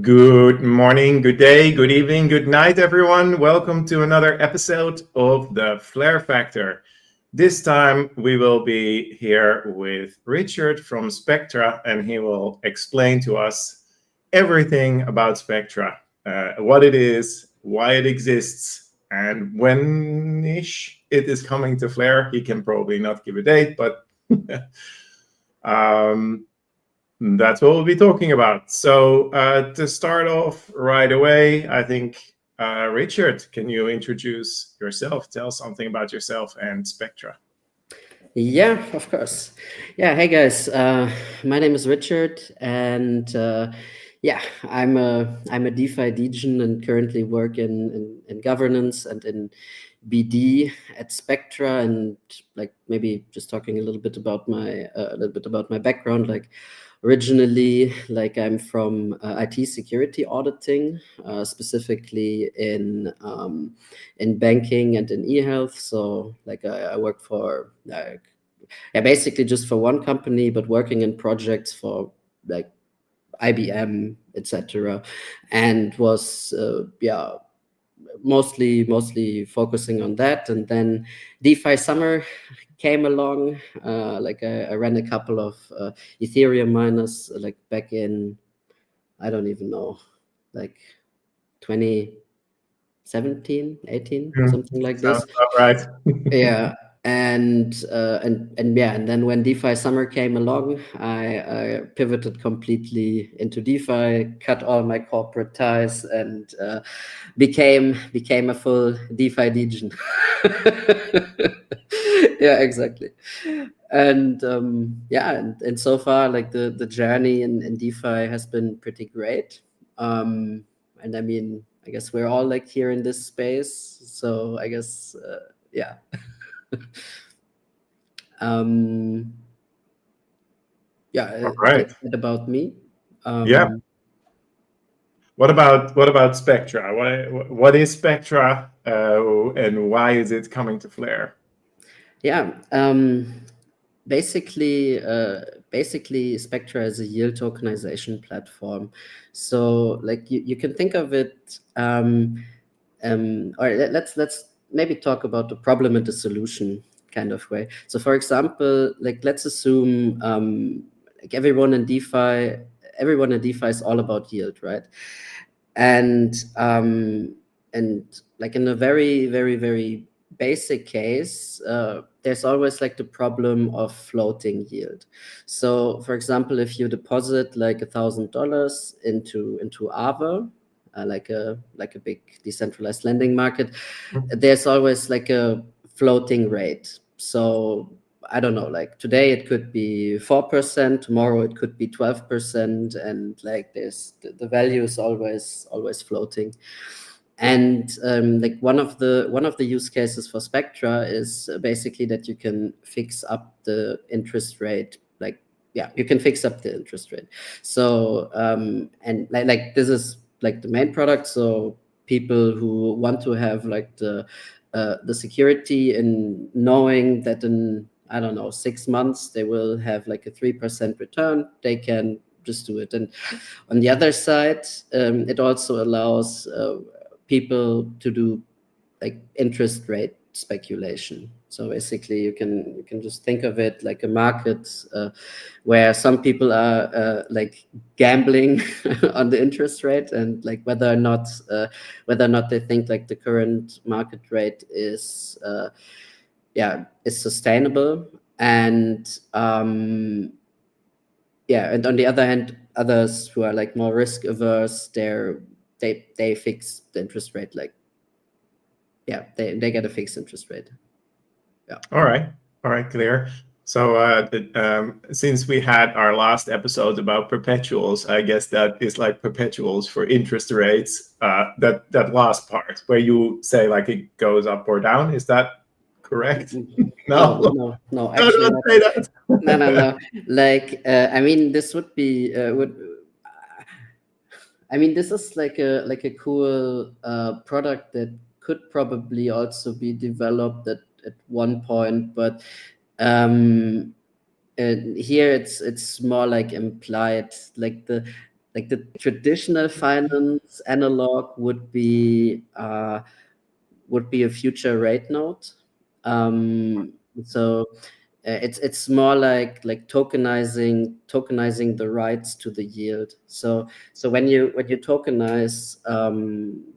Good morning, good day, good evening, good night, everyone. Welcome to another episode of the Flare Factor. This time we will be here with Richard from Spectra, and he will explain to us everything about Spectra, what it is, why it exists, and when-ish it is coming to Flare. He can probably not give a date, but that's what we'll be talking about. So to start off right away, I think, Richard, can you introduce yourself? Tell something about yourself and Spectra. Yeah, of course. Yeah, hey guys. My name is Richard, and I'm a DeFi degen and currently work in governance and in BD at Spectra, and like maybe just talking a little bit about my background. Like originally, like I'm from IT security auditing, specifically in banking and in e-health. So like I work for basically just for one company, but working in projects for like IBM, etc., and was mostly focusing on that. And then DeFi Summer came along. I ran a couple of Ethereum miners like back in, I don't even know, like 2017, 18, something like Sounds this. about right. Yeah. And then when DeFi Summer came along, I pivoted completely into DeFi, cut all my corporate ties, and became a full DeFi degen. Yeah, exactly. And so far, like the journey in DeFi has been pretty great. And I mean, I guess we're all like here in this space, so I guess yeah. um yeah, All right. that's it about me. Yeah. What about Spectra? What is Spectra, and why is it coming to Flare? Yeah. Basically Spectra is a yield tokenization platform. So like you can think of it, or let's maybe talk about the problem and the solution kind of way. So for example, like let's assume like everyone in DeFi is all about yield, right? And like in a very, very, very basic case, there's always like the problem of floating yield. So for example, if you deposit like $1,000 into Aave, like a big decentralized lending market, there's always like a floating rate. So I don't know, like today it could be 4%, tomorrow it could be 12%, and like the value is always floating. And like one of the use cases for Spectra is basically that you can fix up the interest rate. Like, yeah, you can fix up the interest rate. So and like this is like the main product. So people who want to have like the security in knowing that in, I don't know, 6 months they will have like a 3% return, they can just do it. And on the other side, it also allows people to do like interest rate speculation. So basically, you can just think of it like a market where some people are like gambling on the interest rate, and like whether or not they think like the current market rate is is sustainable. And and on the other hand, others who are like more risk averse, they fix the interest rate. Like, yeah, they get a fixed interest rate. Yeah. All right, clear. So since we had our last episode about perpetuals, I guess that is like perpetuals for interest rates. That last part where you say like it goes up or down, is that correct? No, No, no, no, actually don't not. say that. No. Like, I mean, this would be I mean, this is like a cool product that could probably also be developed at one point, but here it's more like implied. Like like the traditional finance analog would be a future rate note. So it's more like tokenizing the rights to the yield. So when you tokenize,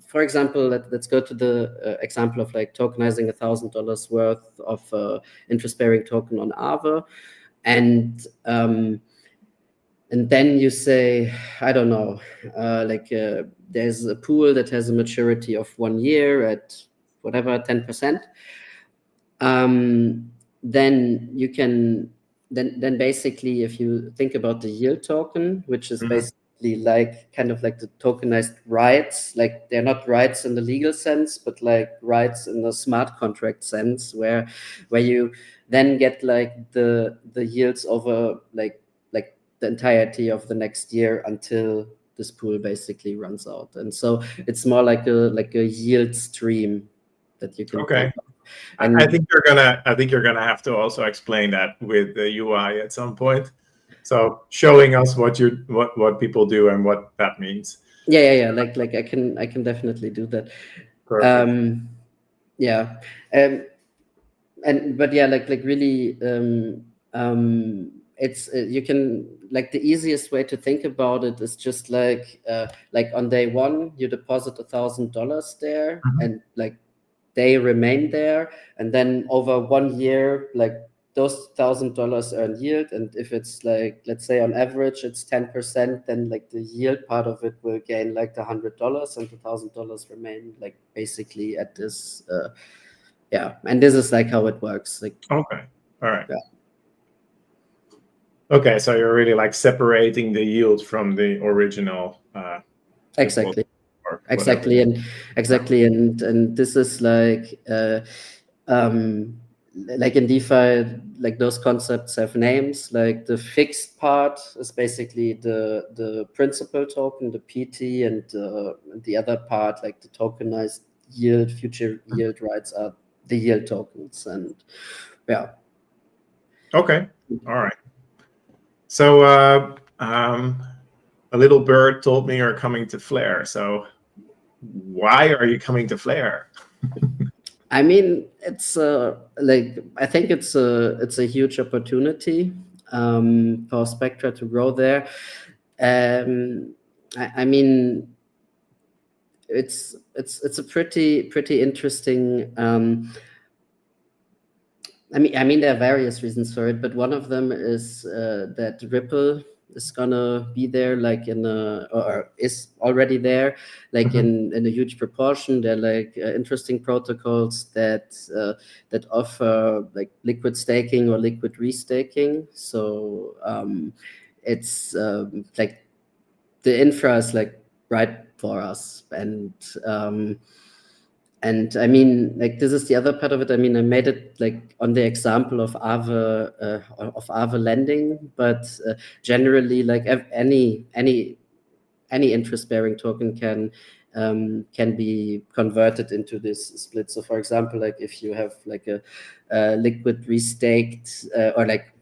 for example, let's go to the example of like tokenizing $1,000 worth of interest-bearing token on Aave, and then you say, I don't know, there's a pool that has a maturity of 1 year at whatever 10%. Then you can then basically, if you think about the yield token, which is basically like kind of like the tokenized rights, like they're not rights in the legal sense, but like rights in the smart contract sense, where you then get like the yields over like the entirety of the next year until this pool basically runs out. And so it's more like a yield stream that you can Okay. And I think you're gonna have to also explain that with the UI at some point. So showing us what people do and what that means. Yeah. Like I can definitely do that. Perfect. Yeah. But yeah, like really, it's you can, like, the easiest way to think about it is just like on day one you deposit $1,000 there, and like they remain there, and then over 1 year, like those $1,000 earn yield, and if it's like, let's say on average it's 10%, then like the yield part of it will gain like the $100, and the $1,000 remain like basically at this and this is like how it works. Like, okay, all right. Yeah. Okay, so you're really like separating the yield from the original Exactly. Exactly. And this is like in DeFi, like those concepts have names. Like the fixed part is basically the principal token, the PT, and the other part, like the tokenized yield, future yield rights, are the yield tokens. And yeah. Okay, all right. So a little bird told me you're coming to Flare. So why are you coming to Flare? I mean, it's like, I think it's a huge opportunity for Spectra to grow there. I mean, it's a pretty interesting. I mean, there are various reasons for it, but one of them is that Ripple is gonna be there, like or is already there, like in a huge proportion. They're like interesting protocols that offer like liquid staking or liquid restaking. So it's like the infra is like right for us, and I mean, like, this is the other part of it. I mean, I made it like on the example of Aave lending, but generally, like any interest-bearing token can be converted into this split. So, for example, like if you have like a liquid restaked or like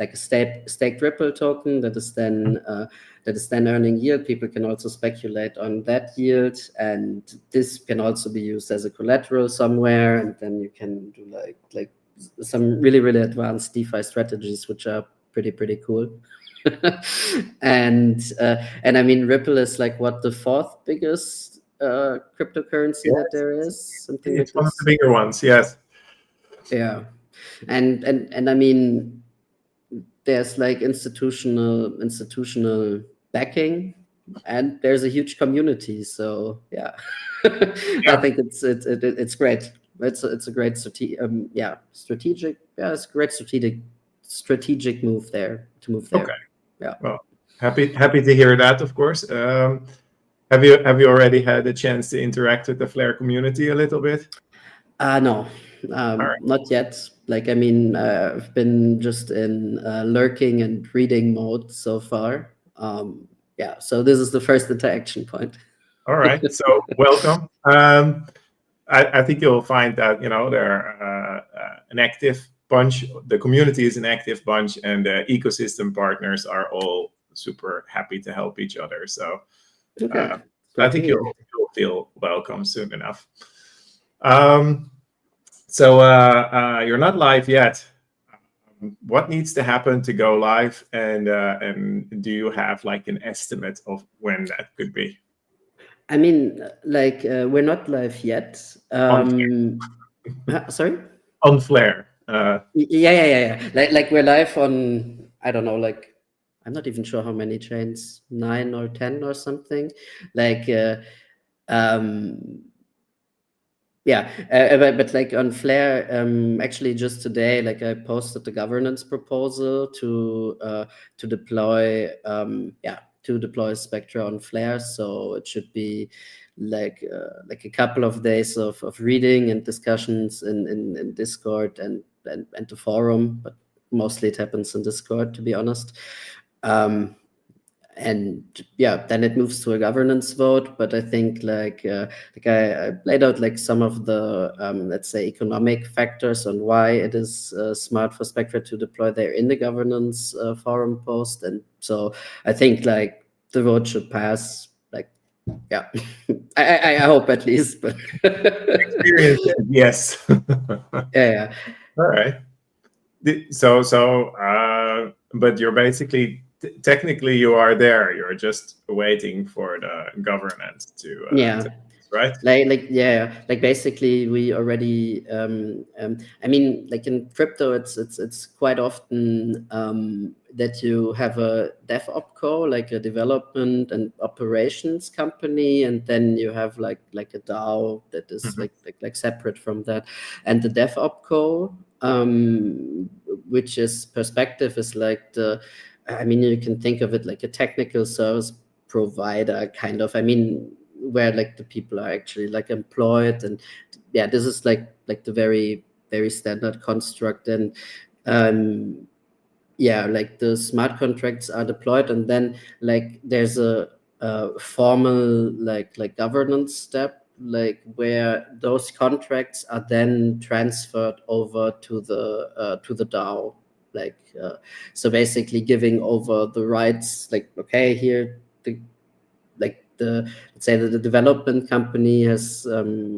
a staked Ripple token that is then earning yield, people can also speculate on that yield, and this can also be used as a collateral somewhere, and then you can do like some really advanced DeFi strategies, which are pretty cool. and I mean, Ripple is like the fourth biggest cryptocurrency that there is, something It's like one of this. the bigger ones, yes. Yeah, and I mean, there's like institutional backing, and there's a huge community. So yeah, I think it's great. It's a great strategic it's a great strategic move there to move there. Okay. Yeah. Well, happy to hear that, of course. Have you already had a chance to interact with the Flare community a little bit? No, right. not yet. Like, I mean, I've been just in lurking and reading mode so far. Yeah, so this is the first interaction point. All right, so welcome. I think you'll find that they're an active bunch. The community is an active bunch, and the ecosystem partners are all super happy to help each other. So Okay. I think you'll feel welcome soon enough. So you're not live yet. What needs to happen to go live, and do you have like an estimate of when that could be? I mean, like we're not live yet. Sorry? On Flare. Yeah. Like we're live on, I don't know, like I'm not even sure how many chains, 9 or 10 or something. Like yeah, but like on Flare, actually just today, like I posted the governance proposal to deploy, to deploy Spectra on Flare. So it should be like a couple of days of reading and discussions in Discord and the forum, but mostly it happens in Discord, to be honest. And yeah, then it moves to a governance vote. But I think like I laid out like some of the let's say economic factors on why it is smart for Spectra to deploy there in the governance forum post. And so I think like the vote should pass. Like yeah, I hope at least. But Experience, yes. yeah. All right. So but you're basically technically you are there. You're just waiting for the governance to right? Like basically we already I mean, like in crypto it's quite often that you have a dev opco, like a development and operations company, and then you have like a DAO that is like separate from that. And the dev opco, which is perspective, is like I mean, you can think of it like a technical service provider kind of. I mean, where like the people are actually like employed, and yeah, this is like the very standard construct. And yeah, like the smart contracts are deployed, and then like there's a formal like governance step, like where those contracts are then transferred over to the DAO. Like so basically giving over the rights, like okay, here let's say that the development company has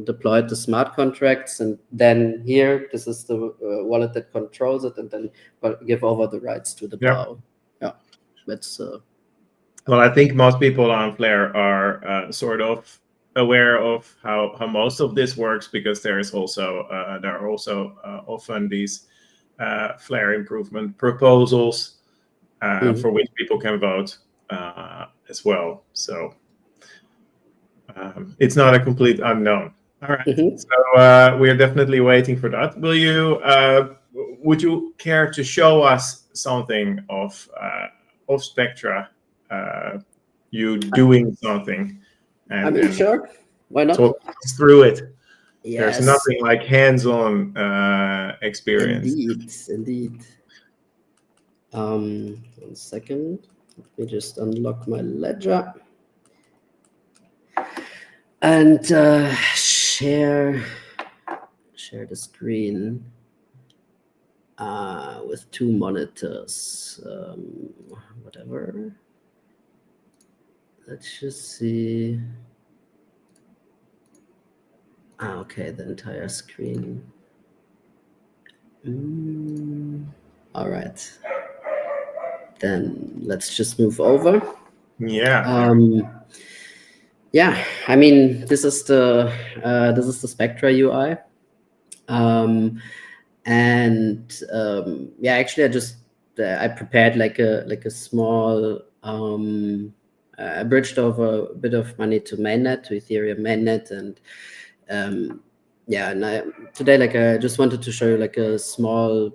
deployed the smart contracts, and then here this is the wallet that controls it, and then give over the rights to the DAO. Yeah, that's well, I think most people on Flare are sort of aware of how most of this works, because there are also often these Flare improvement proposals for which people can vote as well. So it's not a complete unknown. All right. So we are definitely waiting for that. Would you care to show us something of Spectra, you doing something? I mean, sure. Why not? Talk us through it. Yes. There's nothing like hands-on experience. Indeed. 1 second. Let me just unlock my ledger and share the screen with 2 monitors. Whatever. Let's just see. Okay, the entire screen. All right. Then let's just move over. Yeah. Yeah, I mean, this is the Spectra UI. And yeah, actually I prepared like a small I bridged over a bit of money to mainnet, to Ethereum mainnet, and yeah, and today like I just wanted to show you like a small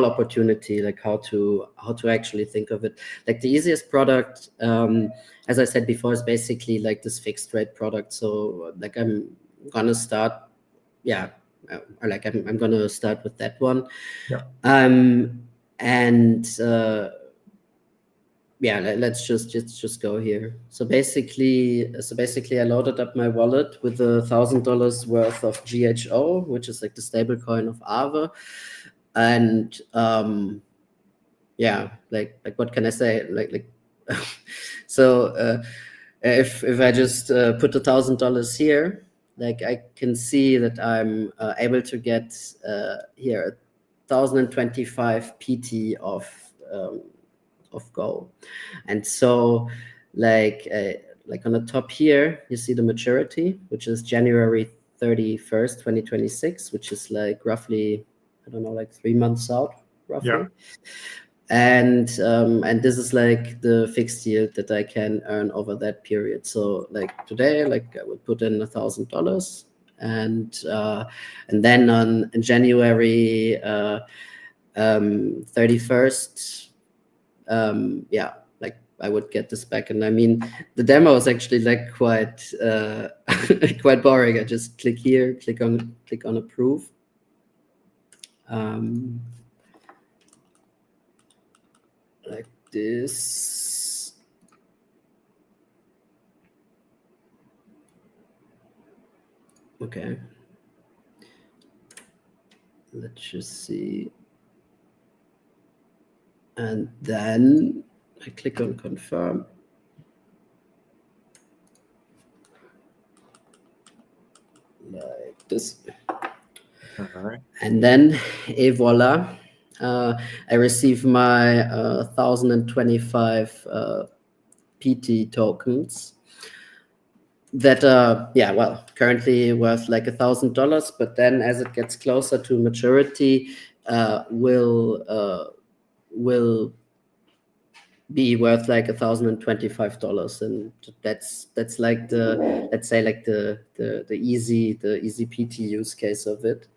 opportunity, like how to actually think of it. Like the easiest product, as I said before, is basically like this fixed rate product. So like I'm gonna start I'm gonna start with that one. And yeah, let's just go here. So basically I loaded up my wallet with $1,000 worth of GHO, which is like the stable coin of Aave. And yeah, like what can I say? Like so if I just put $1,000 here, like I can see that I'm able to get here 1,025 PT of Go. And so like on the top here, you see the maturity, which is January 31st, 2026, which is like roughly, I don't know, like 3 months out, roughly. Yeah. And this is like the fixed yield that I can earn over that period. So like today, like I would put in $1,000, and then on January 31st, yeah, like I would get this back. And I mean, the demo is actually like quite quite boring. I just click here, click on approve. Like this. Okay. Let's just see. And then I click on confirm. Like this. All right. And then, et voila. I receive my 1,025 PT tokens that are, yeah, well, currently worth like $1,000, but then as it gets closer to maturity, will be worth like $1,025, and that's like the, let's say, like the easy PT use case of it.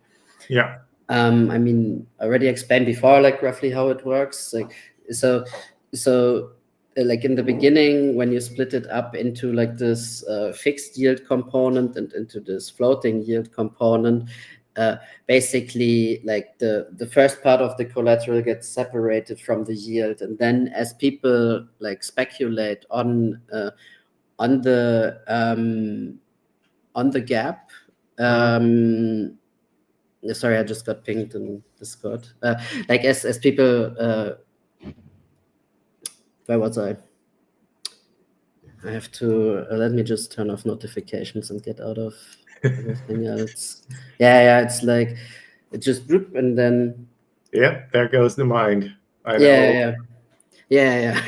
Yeah. I mean, I already explained before, like roughly how it works. Like so like in the beginning, when you split it up into like this fixed yield component and into this floating yield component, basically like the first part of the collateral gets separated from the yield, and then as people like speculate on the gap, sorry, I just got pinged in Discord. Like as people, where was I? I have to let me just turn off notifications and get out of everything else. Yeah, it's like it just group and then. Yeah, there goes the mind. I know. Yeah.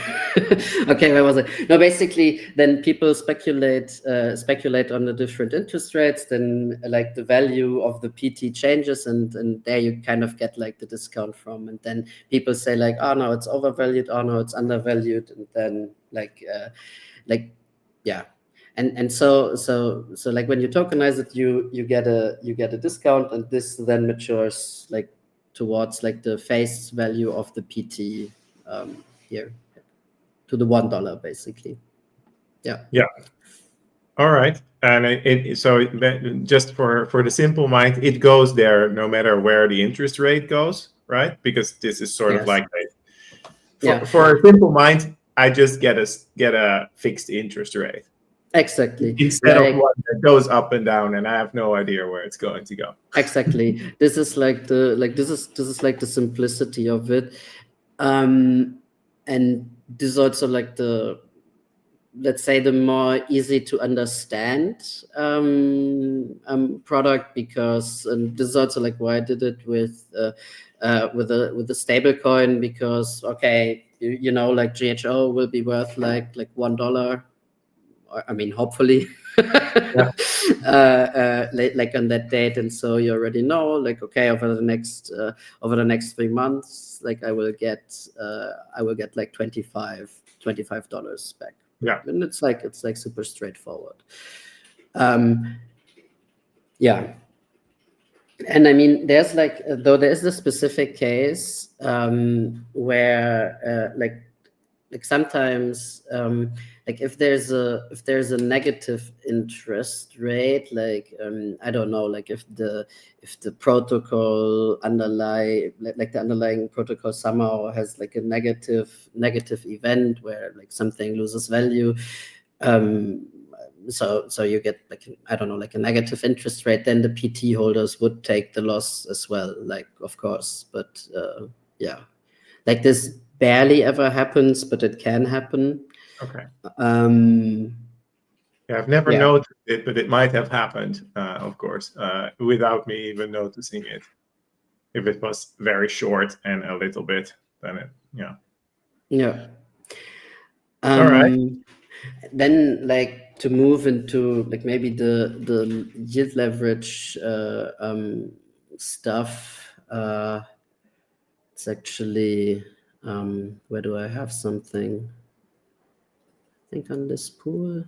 Okay, where was it? No, basically, then people speculate on the different interest rates. Then, like the value of the PT changes, and there you kind of get like the discount from. And then people say like, oh no, it's overvalued. Oh no, it's undervalued. And then yeah. And so like when you tokenize it, you get a discount, and this then matures like towards like the face value of the PT. Here to the $1 basically. Yeah. All right. And so just for the simple mind, it goes there no matter where the interest rate goes, right? Because this is sort of like for a simple mind, I just get a fixed interest rate. Exactly. Instead of one that goes up and down, and I have no idea where it's going to go. Exactly. This is like this is like the simplicity of it. And this is also like the, let's say, the more easy to understand product, because this is also like why I did it with a stable coin, because okay, you know, like GHO will be worth like $1. I mean, hopefully, like on that date, and so you already know, like, okay, over the next 3 months, like I will get like $25 back. Yeah, and it's like super straightforward. Yeah, and I mean, there's like, though there is a specific case where like sometimes like if there's a negative interest rate, like I don't know, like if the protocol like the underlying protocol somehow has like a negative event where like something loses value, so you get like, I don't know, like a negative interest rate, then the PT holders would take the loss as well, like, of course. But yeah, like this barely ever happens, but it can happen. Okay. Um, Yeah, I've never yeah. noticed it, but it might have happened, of course, without me even noticing it. If it was very short and a little bit, then it, yeah. Yeah. All right. Then, like, to move into like maybe the yield leverage stuff. It's actually where do I have something? I think on this pool.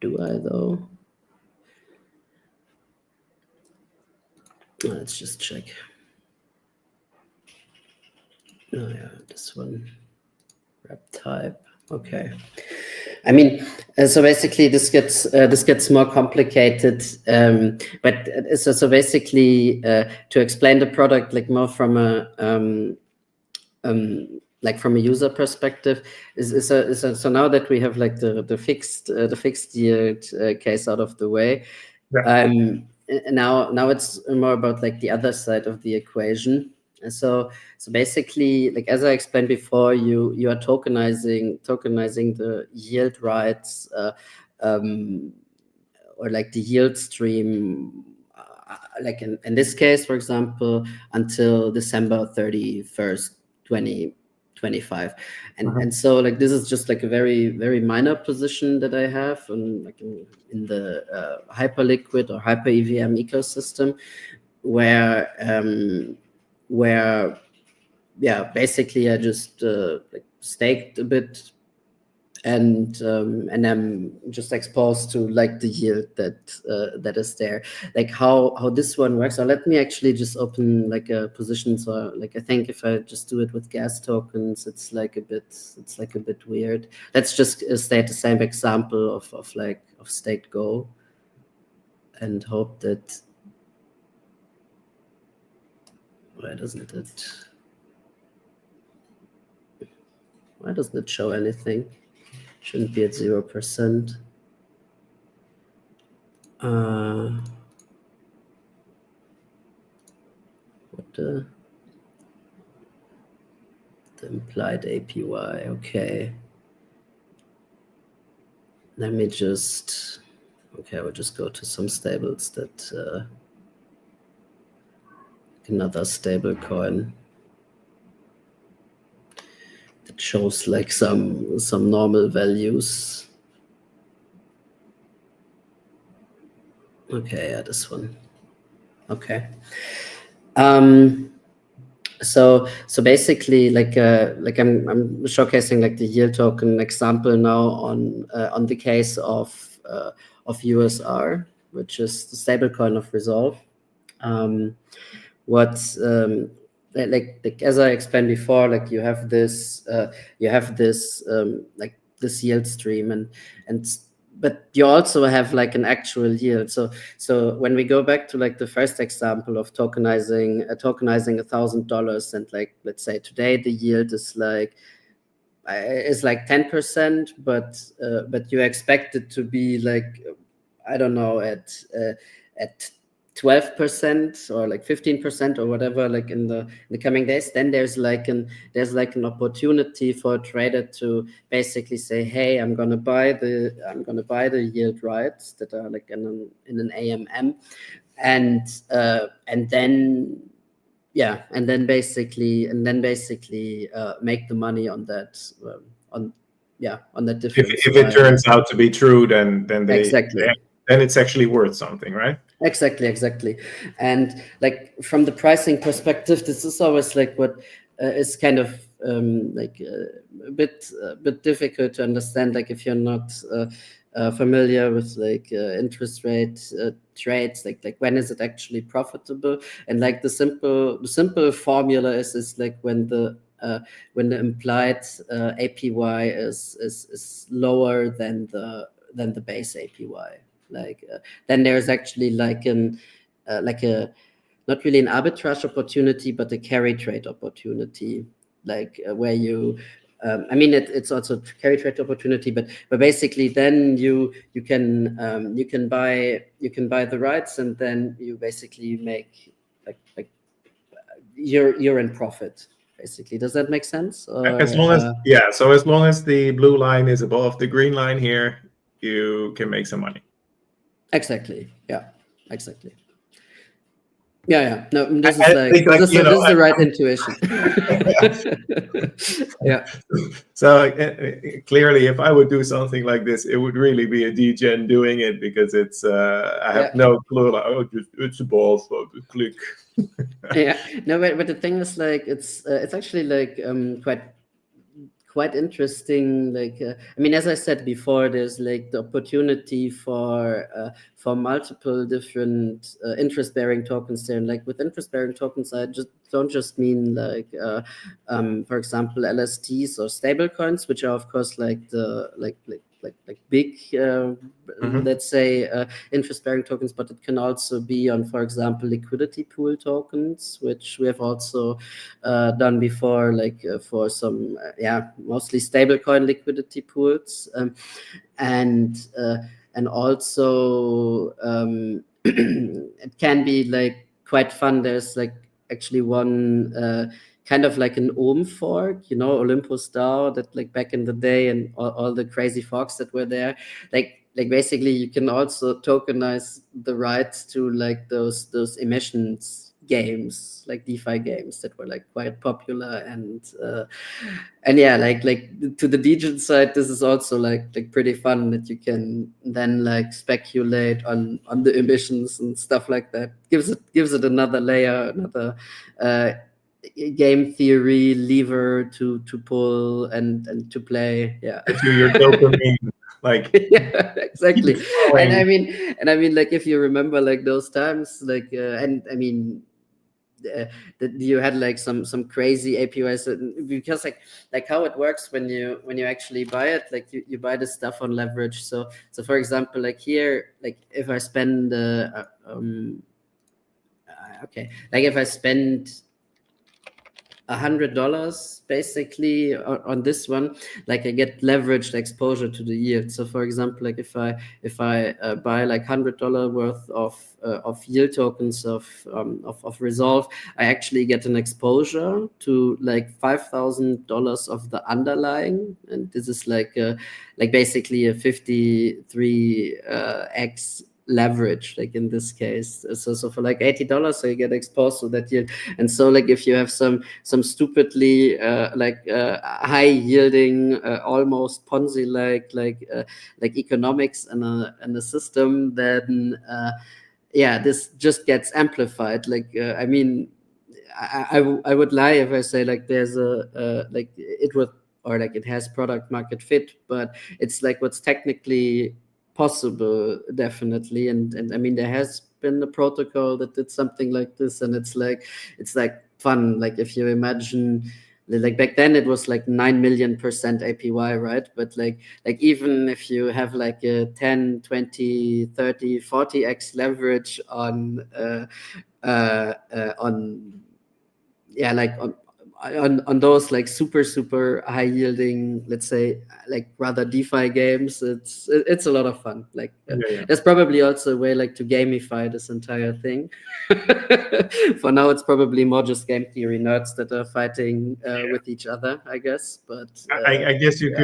Do I though? Let's just check. Oh yeah, this one. Wrap type. Okay. I mean, so basically this gets more complicated. But so basically, to explain the product like more from a like from a user perspective, so now that we have like the fixed yield case out of the way, Yeah. now it's more about like the other side of the equation. So basically, like as I explained before, you are tokenizing the yield rights, or like the yield stream, like in this case, for example, until December 31st, 2025. And so like this is just like a very, very minor position that I have like in the hyperliquid or hyper EVM ecosystem, where yeah, basically I just like staked a bit, and I'm just exposed to like the yield that is there. Like how this one works. So let me actually just open like a position. So like I think if I just do it with gas tokens, it's like a bit weird. Let's just state the same example of state go, and hope that why doesn't it show anything? Shouldn't be at 0%. What the implied APY? Okay. Let me just. Okay, we'll just go to some stables that another stable coin that shows like some normal values. Okay, yeah, this one. Okay. So basically, like I'm showcasing like the yield token example now on the case of USR, which is the stablecoin of Resolve. Like as I explained before, like you have this like this yield stream, and but you also have like an actual yield. So when we go back to like the first example of tokenizing $1,000, and like let's say today the yield is like 10%, but you expect it to be like, I don't know, at 12% or like 15% or whatever, like in the coming days, then there's like an opportunity for a trader to basically say, hey, I'm gonna buy the yield rights that are like in an AMM, and then basically make the money on that on that difference. If it turns out to be true, then Exactly. then it's actually worth something, right? Exactly. And like from the pricing perspective, this is always like what is kind of a bit difficult to understand. Like if you're not familiar with like interest rate trades, like when is it actually profitable? And like the simple formula is like when the implied APY is lower than the base APY. Like then there's actually like a not really an arbitrage opportunity, but a carry trade opportunity, like where you I mean it's also a carry trade opportunity, but basically then you can buy the rights, and then you basically make like you're in profit, basically. Does that make sense? As long as so as long as the blue line is above the green line here, you can make some money. Exactly. Yeah. Exactly. Yeah. No, this is this is the right intuition. Yeah. So clearly, if I would do something like this, it would really be a degen doing it, because it's I have no clue. Like, oh, it's a ball, so just click. Yeah. No, but the thing is, like, it's actually like quite interesting. Like, I mean, as I said before, there's like the opportunity for multiple different interest-bearing tokens there. And like with interest-bearing tokens, I don't just mean like, for example, LSTs or stablecoins, which are of course like the big, let's say, interest-bearing tokens, but it can also be on, for example, liquidity pool tokens, which we have also done before, like for some, mostly stablecoin liquidity pools, and also it can be like quite fun. There's like actually one kind of like an Ohm fork, Olympus DAO, that like back in the day, and all the crazy forks that were there, like basically you can also tokenize the rights to like those emissions games, like DeFi games that were like quite popular, and yeah, like to the degen side, this is also like pretty fun, that you can then like speculate on the emissions and stuff like that. Gives it another layer, another game theory lever to pull and to play. Yeah. To your dopamine, like. Yeah, exactly. And I mean, like, if you remember like those times, like, and I mean, that you had like some crazy APIs, because like how it works when you actually buy it, like you buy the stuff on leverage. So for example, like here, like if I spend okay, like if I spend $100 basically on this one, like I get leveraged exposure to the yield. So for example, like if I buy like $100 worth of yield tokens of Resolve, I actually get an exposure to like $5,000 of the underlying, and this is like basically a 53x leverage, like in this case. So for like $80, so you get exposed to that yield. And so like if you have some stupidly high yielding, almost Ponzi like economics and a system, then this just gets amplified. Like I mean, I would lie if I say like there's a like it would, or like it has product market fit, but it's like what's technically possible, definitely. And I mean, there has been a protocol that did something like this, and it's like fun. Like if you imagine, like back then it was like 9 million % APY, right? But like even if you have like a 10, 20, 30, 40x leverage on on those like super high yielding, let's say, like rather DeFi games, it's a lot of fun. Like there's probably also a way like to gamify this entire thing. For now, it's probably more just game theory nerds that are fighting with each other, I guess. But I guess you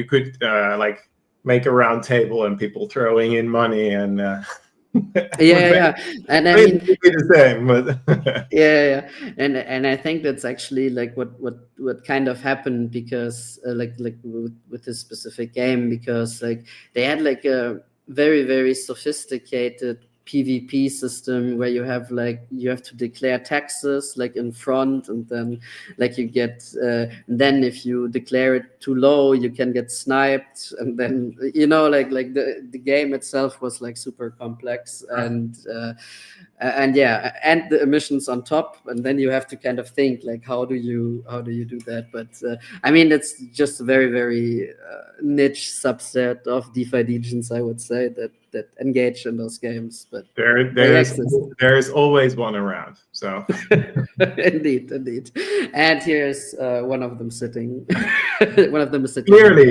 could like make a round table and people throwing in money and. And I mean, be the same, but and I think that's actually like what kind of happened, because like with this specific game, because like they had like a very sophisticated PvP system where you have to declare taxes like in front, and then like you get then if you declare it too low, you can get sniped, and then like the game itself was like super complex, and the emissions on top, and then you have to kind of think like how do you do that. But I mean, it's just a very niche subset of DeFi degens, I would say, that engage in those games. But there's always one around. So indeed. And here's one of them sitting. One of them is sitting. Clearly,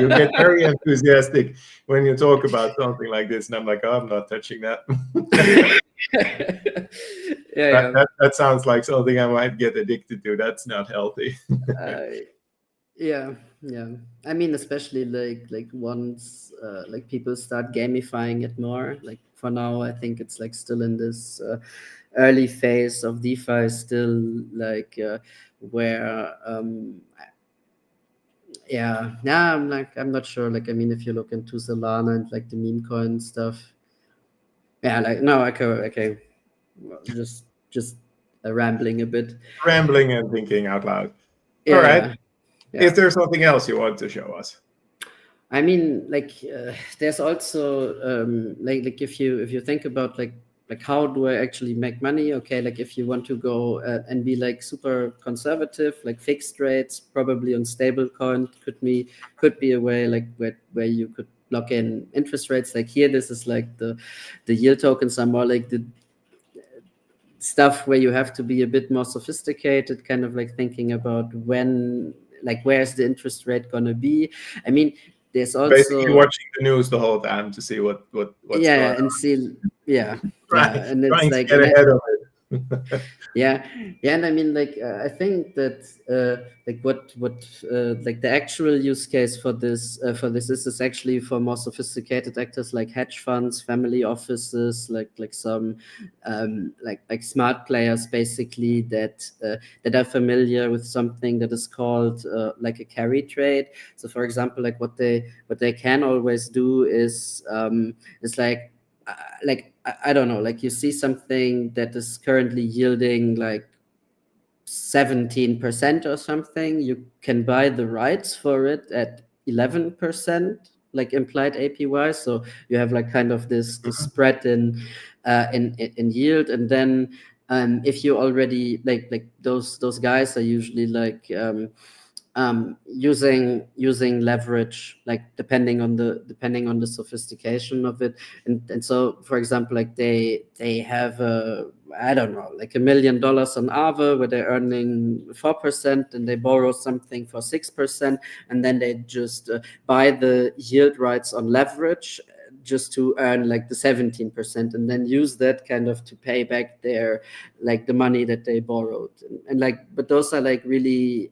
you get very enthusiastic when you talk about something like this, and I'm like, oh, I'm not touching that. Yeah, That sounds like something I might get addicted to. That's not healthy. yeah, yeah. I mean, especially like once like people start gamifying it more. Like for now, I think it's like still in this early phase of DeFi, still like where yeah, I'm not sure. Like I mean, if you look into Solana and like the meme coin stuff, yeah, like no, okay, well, just rambling a bit. Rambling and thinking out loud. All right. Yeah, yeah. Is there something else you want to show us? I mean, like there's also like if you think about like how do I actually make money? Okay, like if you want to go and be like super conservative, like fixed rates, probably on stable coin could be a way like where you could lock in interest rates. Like here, this is like the yield tokens are more like the stuff where you have to be a bit more sophisticated, kind of like thinking about when, like where's the interest rate gonna be. I mean, there's Basically, also watching the news the whole time to see what's going yeah, and see yeah, on. and it's Trying to like get ahead of it. yeah, and I mean like I think that like what like the actual use case for this is actually for more sophisticated actors like hedge funds, family offices, like some like smart players basically that are familiar with something that is called like a carry trade. So for example, like what they can always do is I don't know, like you see something that is currently yielding like 17% or something, you can buy the rights for it at 11%, like implied APY. So you have like kind of this spread in yield, and then if you already like those guys are usually like using leverage, like depending on the sophistication of it, and so for example, like they have I don't know, like $1 million on Aave where they're earning 4%, and they borrow something for 6%, and then they just buy the yield rights on leverage just to earn like the 17%, and then use that kind of to pay back their like the money that they borrowed, and like but those are like really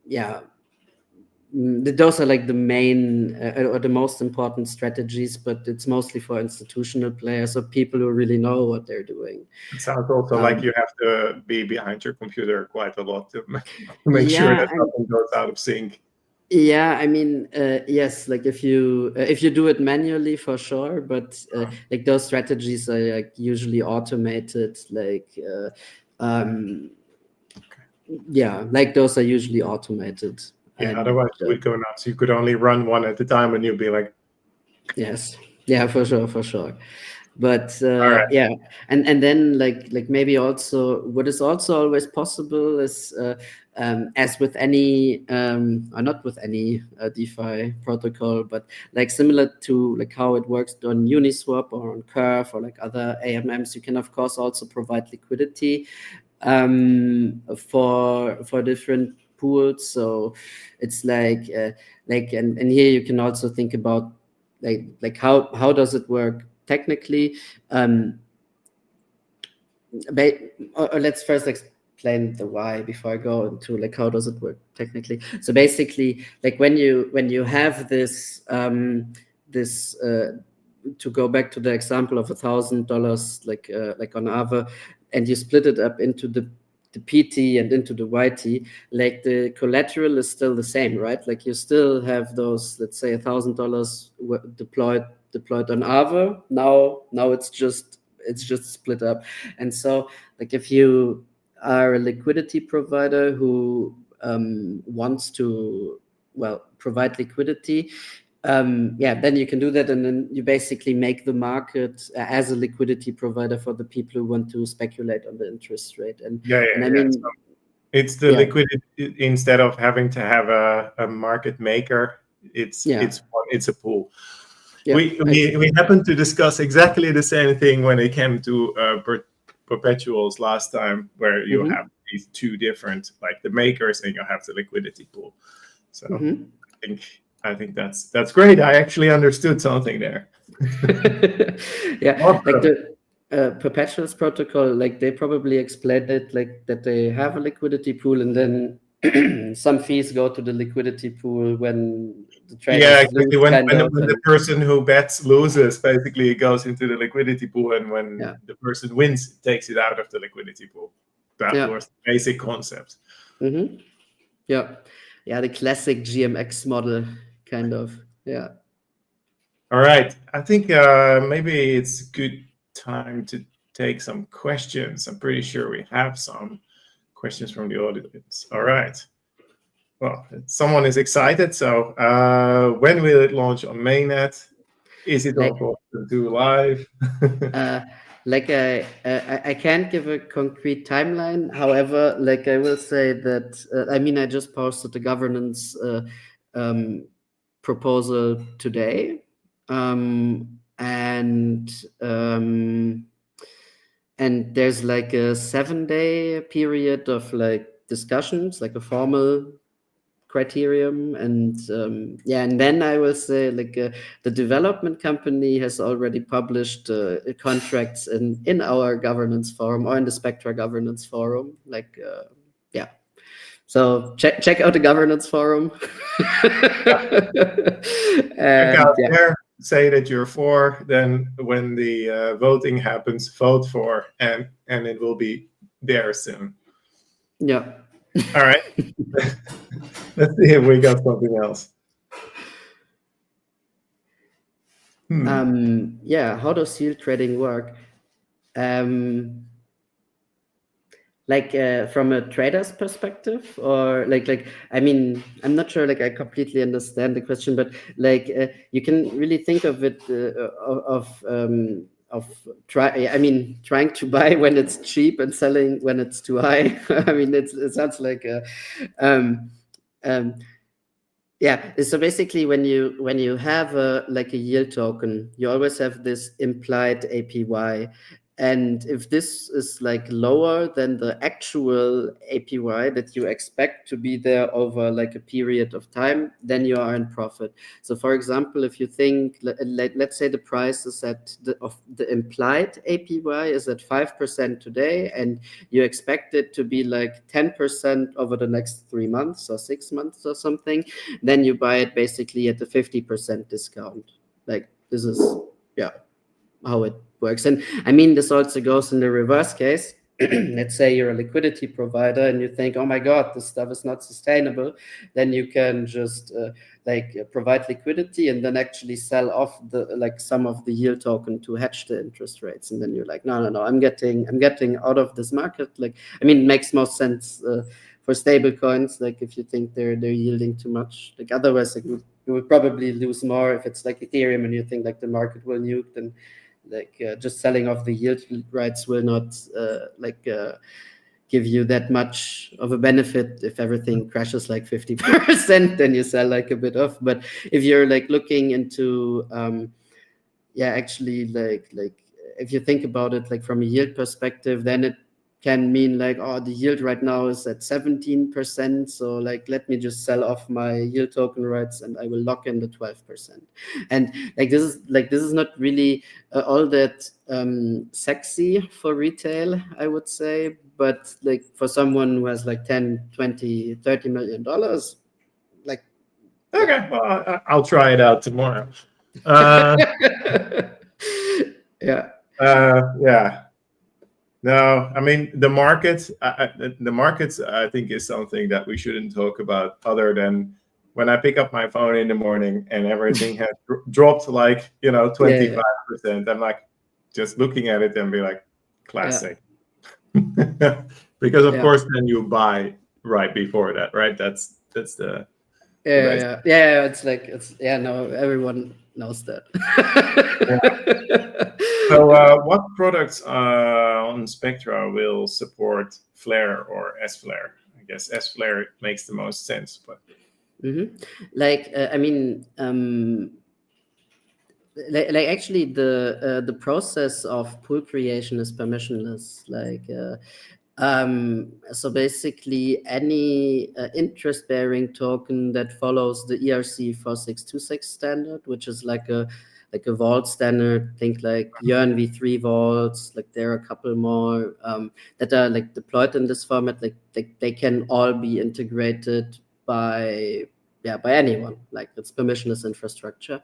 yeah, those are like the main or the most important strategies, but it's mostly for institutional players or people who really know what they're doing. It sounds also like you have to be behind your computer quite a lot to make sure Yeah, that nothing goes out of sync. yeah, I mean, yes, like if you do it manually for sure, but like those strategies are like usually automated, like yeah, like those are usually automated. Yeah, And otherwise it would go nuts. You could only run one at a time, and you'd be like, yes, yeah, for sure. But all right. yeah, and then like maybe also what is also always possible is as with any or not with any DeFi protocol, but like similar to like how it works on Uniswap or on Curve or like other AMMs, you can of course also provide liquidity for different pools. So it's like and here you can also think about like how does it work technically. Or let's first explain the why before I go into like how does it work technically. So basically, like when you have this this to go back to the example of $1,000 like on Aave, and you split it up into the PT and into the YT, like the collateral is still the same, right? Like you still have those, let's say $1,000 deployed on Aave. Now it's just split up. And so like if you are a liquidity provider who wants to provide liquidity, then you can do that, and then you basically make the market as a liquidity provider for the people who want to speculate on the interest rate. And I mean, So it's the liquidity instead of having to have a market maker. It's a pool. Yeah, we happened to discuss exactly the same thing when it came to perpetuals last time, where you have these two different, like the makers and you have the liquidity pool. So I think I think that's great. I actually understood something there. Yeah, Awesome. like the perpetuals protocol, like they probably explained it like that they have a liquidity pool, and then some fees go to the liquidity pool when the traders Yeah, exactly. lose, kind of, When the and person who bets loses, basically it goes into the liquidity pool, and when yeah, the person wins, it takes it out of the liquidity pool. That yeah, was the basic concept. yeah, yeah, the classic GMX model, kind of, yeah. All right. I think maybe it's a good time to take some questions. I'm pretty sure we have some questions from the audience. All right. Well, someone is excited. So when will it launch on mainnet? Is it Like, possible to do live? like I can't give a concrete timeline. However, like I will say that I mean I just posted the governance um, proposal today, and there's like a 7-day period of like discussions, like a formal criterion, and yeah, and then I will say like the development company has already published contracts in our governance forum or in the Spectra governance forum, like yeah, so check out the governance forum. Check And out yeah, there, say that you're for, then when the voting happens, vote for, and it will be there soon. yeah. All right. Let's see if we got something else. Yeah, how does yield trading work? Like from a trader's perspective, or like I mean, I'm not sure like I completely understand the question, but like you can really think of it of trying to buy when it's cheap and selling when it's too high. I mean, it sounds like um, um, yeah. So basically, when you have like a yield token, you always have this implied APY, and if this is like lower than the actual APY that you expect to be there over like a period of time, then you are in profit. So, for example, if you think, let's say the price is at the implied APY is at 5% today, and you expect it to be like 10% over the next 3 months or 6 months or something, then you buy it basically at the 50% discount. Like this is, yeah, how it works. And I mean, this also goes in the reverse case. Let's say you're a liquidity provider and you think, oh my God, this stuff is not sustainable. Then you can just provide liquidity and then actually sell off the like some of the yield token to hedge the interest rates. And then you're like, no, I'm getting out of this market. Like, I mean, it makes most sense for stable coins. Like if you think they're yielding too much, like otherwise like, you would probably lose more. If it's like Ethereum and you think like the market will nuke, then like just selling off the yield rights will not give you that much of a benefit. If everything crashes like 50%, then you sell like a bit off. But if you're like looking into actually like if you think about it like from a yield perspective, then it can mean like, oh, the yield right now is at 17%, so like let me just sell off my yield token rights and I will lock in the 12%. And like this is not really all that sexy for retail, I would say, but like for someone who has like 10, 20, 30 million dollars, like Okay, well, I'll try it out tomorrow. yeah. Yeah. No, I mean the markets. The markets, I think, is something that we shouldn't talk about. Other than when I pick up my phone in the morning and everything has dropped like 25%, I'm like just looking at it and be like, classic. Because of course, then you buy right before that, right? That's the yeah. It's like no, everyone knows that. So, what products on Spectra will support Flare or sFLR? I guess sFLR makes the most sense, but like I mean, like actually the process of pool creation is permissionless. Like So basically, any interest-bearing token that follows the ERC 4626 standard, which is like a vault standard. Think like Yearn v3 vaults. Like there are a couple more that are like deployed in this format. Like they can all be integrated by anyone. Like it's permissionless infrastructure.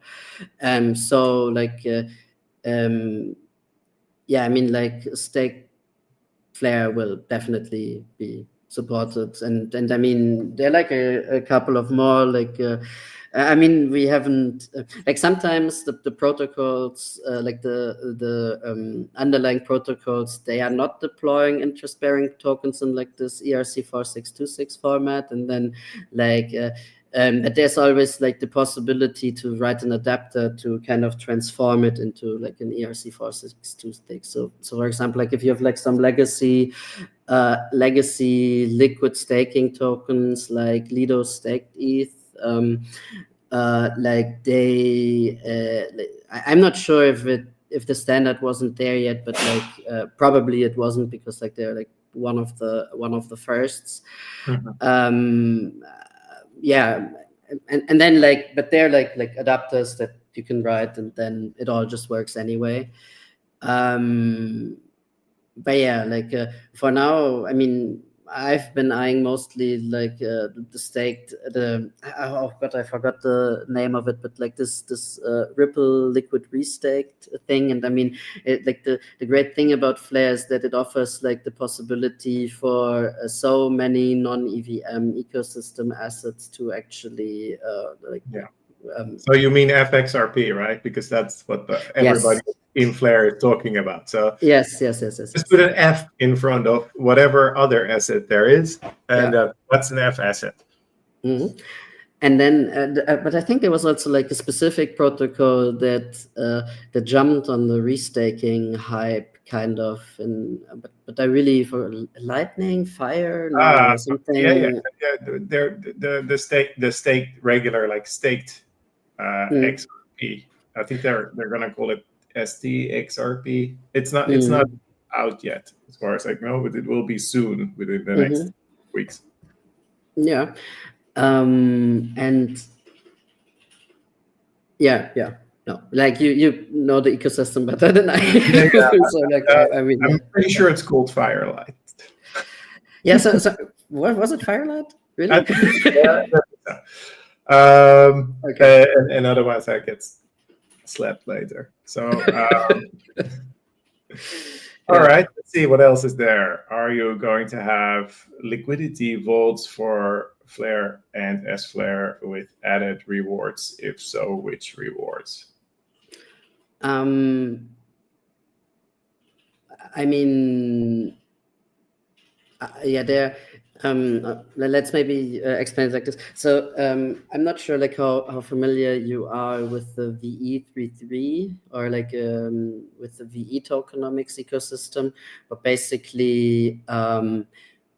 So like I mean, like stake Flare will definitely be supported, and I mean there are like a couple of more like I mean we haven't like sometimes the protocols like the underlying protocols, they are not deploying interest bearing tokens in like this ERC 4626 format, and then like but there's always like the possibility to write an adapter to kind of transform it into like an ERC 4626. So for example, like if you have like some legacy liquid staking tokens like Lido staked ETH, like I'm not sure if the standard wasn't there yet, but like probably it wasn't, because like they're like one of the firsts. Mm-hmm. And then like, but they're like adapters that you can write, and then it all just works anyway. But yeah, like for now, I mean, I've been eyeing mostly like the staked oh god, I forgot the name of it, but like this Ripple liquid restaked thing. And I mean, like the great thing about Flare is that it offers like the possibility for so many non-EVM ecosystem assets to actually So you mean FXRP, right? Because that's what everybody in Flare is talking about. So yes. just put an F in front of whatever other asset there is, and that's an F asset. Mm-hmm. And then, but I think there was also like a specific protocol that jumped on the restaking hype, kind of. And but I really, for Lightning Fire or something. Yeah. They're the staked regular, like staked XRP. I think they're gonna call it STXRP. It's not out yet, as far as I know, but it will be soon, within the next weeks. Yeah. And no, like you know the ecosystem better than I do. So like I mean, I'm pretty sure it's called Firelight. Yeah. So what was it? Firelight? Really? Okay. And otherwise I get slapped later. So all right, let's see what else is there. Are you going to have liquidity vaults for Flare and sFLR with added rewards? If so, which rewards? I mean, there. Let's maybe explain it like this. So I'm not sure like how familiar you are with the VE33 or like with the VE tokenomics ecosystem, but basically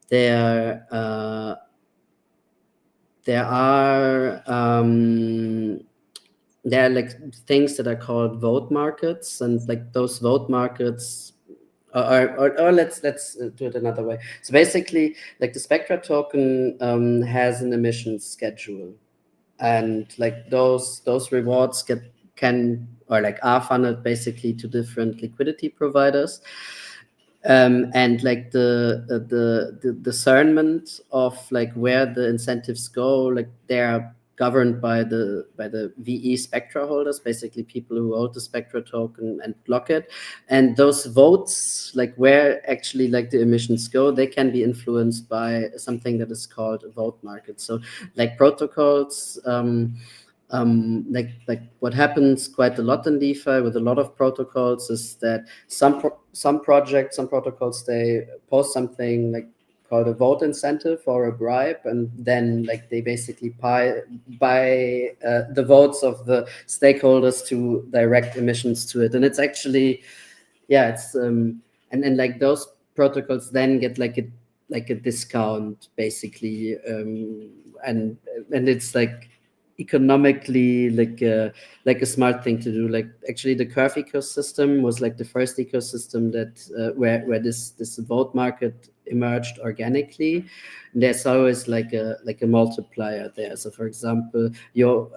there are like things that are called vote markets, and like those vote markets or let's do it another way. So basically, like the Spectra token has an emission schedule, and like those rewards are funneled basically to different liquidity providers. And like the discernment of like where the incentives go, like they're governed by the VE Spectra holders, basically people who hold the Spectra token and block it. And those votes, like where actually like the emissions go, they can be influenced by something that is called a vote market. So like protocols, like what happens quite a lot in DeFi with a lot of protocols is that some protocols, they post something like called a vote incentive or a bribe, and then like they basically buy the votes of the stakeholders to direct emissions to it. And it's actually it's and then like those protocols then get like a discount basically, and it's like economically like a smart thing to do. Like actually the Curve ecosystem was like the first ecosystem that where this vote market emerged organically. And there's always like a multiplier there. So for example, your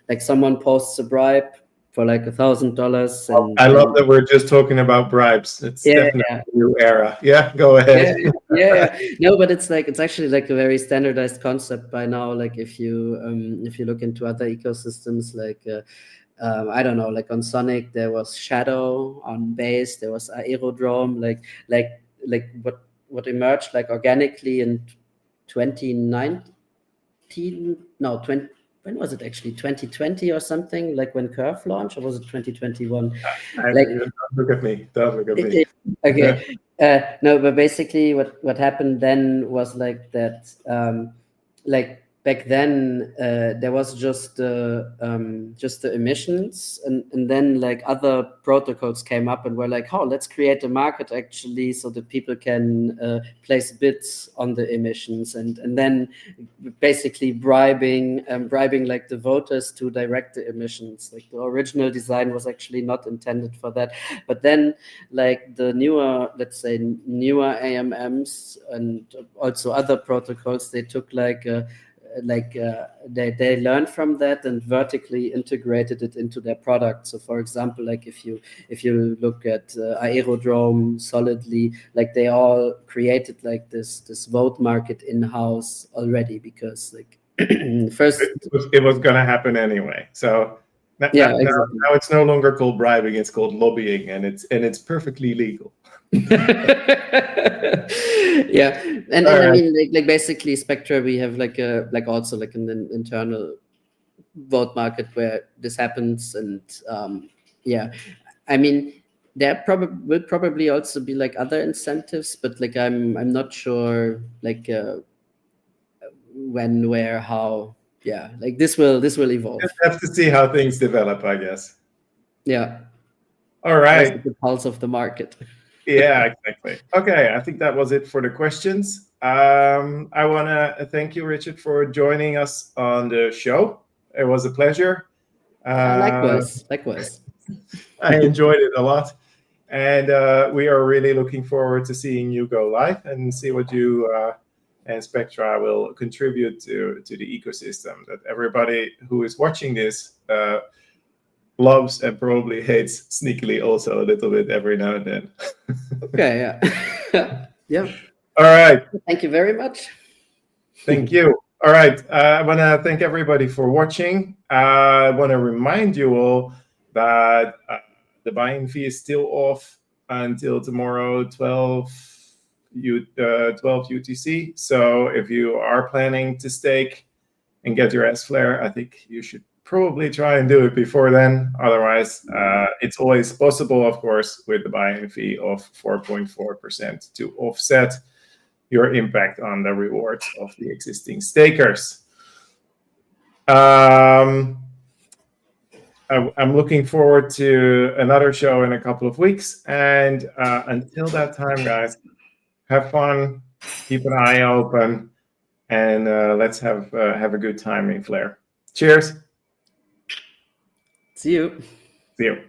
like someone posts a bribe for like $1,000, and I love that we're just talking about bribes. It's definitely a new era. Yeah, go ahead. Yeah. No, but it's actually like a very standardized concept by now. Like if you look into other ecosystems, like I don't know, like on Sonic there was Shadow, on Base there was Aerodrome, like what emerged like organically in 2019. No, 20, when was it actually? 2020 or something, like when Curve launched, or was it 2021? Like, Don't look at me. Don't look at me. okay. No, but basically what happened then was like that, like back then there was just the emissions, and then like other protocols came up and were like, oh, let's create a market actually so that people can place bids on the emissions, and then basically bribing like the voters to direct the emissions. Like the original design was actually not intended for that, but then like the newer, let's say newer AMMs and also other protocols, they took they learned from that and vertically integrated it into their product. So for example, like if you look at Aerodrome, Solidly, like they all created like this vote market in-house already, because like first it was going to happen anyway. So now it's no longer called bribing; it's called lobbying, and it's perfectly legal. Yeah, and I mean like basically Spectra, we have like also like an internal vote market where this happens, and yeah, I mean there will probably also be like other incentives, but like I'm not sure like when, where, how. Yeah, like this will evolve. Just have to see how things develop, I guess. Yeah. All right. The pulse of the market. Yeah, exactly. Okay, I think that was it for the questions. I want to thank you, Richard, for joining us on the show. It was a pleasure. Likewise. I enjoyed it a lot. And we are really looking forward to seeing you go live and see what you and Spectra will contribute to the ecosystem that everybody who is watching this loves and probably hates sneakily also a little bit every now and then. Okay, yeah. Yeah. All right. Thank you very much. Thank you. All right. I want to thank everybody for watching. I want to remind you all that the buy-in fee is still off until tomorrow, 12 UTC. So if you are planning to stake and get your sFLR, I think you should probably try and do it before then. Otherwise, it's always possible, of course, with the buy-in fee of 4.4% to offset your impact on the rewards of the existing stakers. I'm looking forward to another show in a couple of weeks. And until that time, guys, have fun, keep an eye open, and let's have a good time in Flare. Cheers. See you. See you.